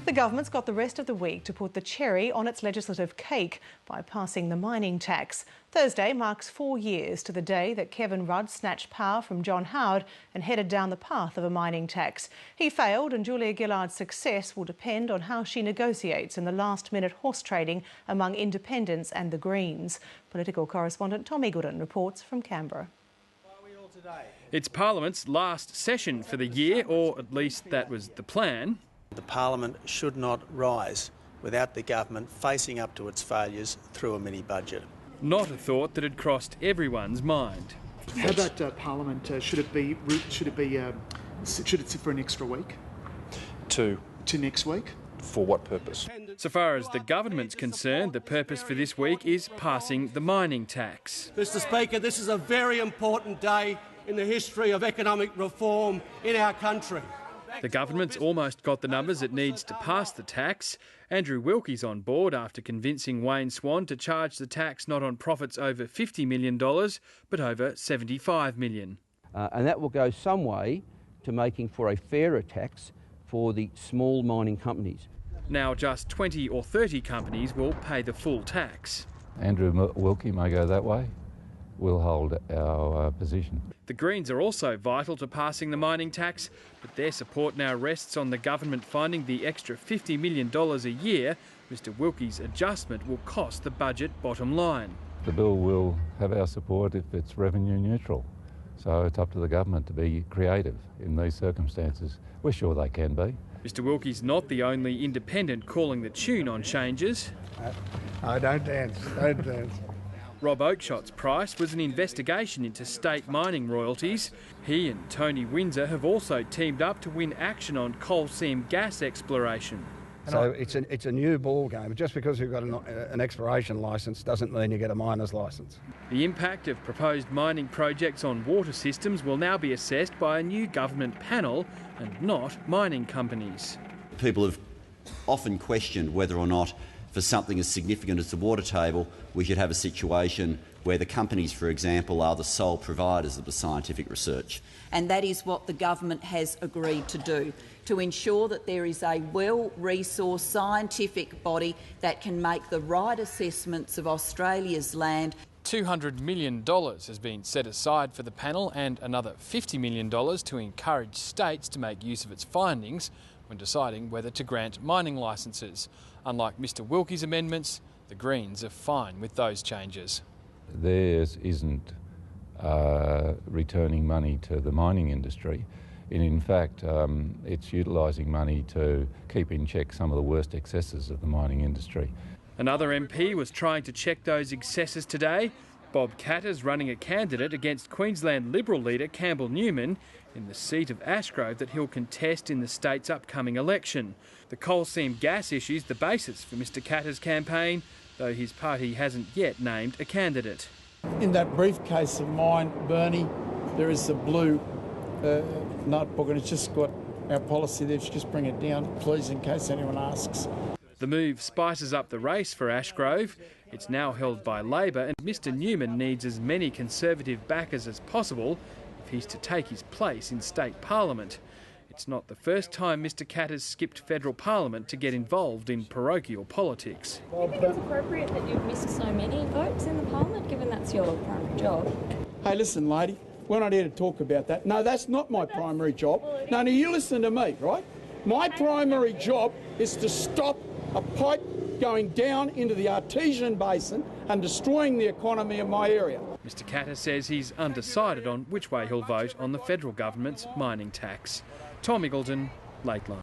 The government's got the rest of the week to put the cherry on its legislative cake by passing the mining tax. Thursday marks 4 years to the day that Kevin Rudd snatched power from John Howard and headed down the path of a mining tax. He failed, and Julia Gillard's success will depend on how she negotiates in the last-minute horse trading among independents and the Greens. Political correspondent Tom Eagleton reports from Canberra. It's Parliament's last session for the year, or at least that was the plan. The Parliament should not rise without the government facing up to its failures through a mini-budget. Not a thought that had crossed everyone's mind. How about Parliament? Should it sit for an extra week? To next week? For what purpose? So far as the government's concerned, the purpose for this week is passing the mining tax. Mr. Speaker, this is a very important day in the history of economic reform in our country. The government's almost got the numbers it needs to pass the tax. Andrew Wilkie's on board after convincing Wayne Swan to charge the tax not on profits over $50 million, but over $75 million. And that will go some way to making for a fairer tax for the small mining companies. Now just 20 or 30 companies will pay the full tax. Andrew Wilkie may go that way. We'll hold our position. The Greens are also vital to passing the mining tax, but their support now rests on the government finding the extra $50 million a year Mr Wilkie's adjustment will cost the budget bottom line. The bill will have our support if it's revenue neutral, so it's up to the government to be creative in these circumstances. We're sure they can be. Mr Wilkie's not the only independent calling the tune on changes. Don't dance. Rob Oakeshot's price was an investigation into state mining royalties. He and Tony Windsor have also teamed up to win action on coal seam gas exploration. So it's a new ball game. Just because you've got an exploration licence doesn't mean you get a miner's licence. The impact of proposed mining projects on water systems will now be assessed by a new government panel and not mining companies. People have often questioned whether or not for something as significant as the water table, we should have a situation where the companies, for example, are the sole providers of the scientific research. And that is what the government has agreed to do, to ensure that there is a well-resourced scientific body that can make the right assessments of Australia's land. $200 million has been set aside for the panel and another $50 million to encourage states to make use of its findings when deciding whether to grant mining licences. Unlike Mr Wilkie's amendments, the Greens are fine with those changes. Theirs isn't returning money to the mining industry. In fact, it's utilising money to keep in check some of the worst excesses of the mining industry. Another MP was trying to check those excesses today. Bob Katter's running a candidate against Queensland Liberal leader Campbell Newman in the seat of Ashgrove that he'll contest in the state's upcoming election. The coal seam gas issue's the basis for Mr Katter's campaign, though his party hasn't yet named a candidate. In that briefcase of mine, Bernie, there is a blue notebook and it's just got our policy there. If you just bring it down, please, in case anyone asks. The move spices up the race for Ashgrove. It's now held by Labor, and Mr Newman needs as many Conservative backers as possible if he's to take his place in state parliament. It's not the first time Mr Katter's skipped federal parliament to get involved in parochial politics. Do you think it's appropriate that you've missed so many votes in the parliament, given that's your primary job? Hey, listen, lady, we're not here to talk about that. No, that's not my primary job. No, you listen to me, right? My primary job is to stop a pipe going down into the Artesian Basin and destroying the economy of my area. Mr Katter says he's undecided on which way he'll vote on the federal government's mining tax. Tom Eagleton, Lateline.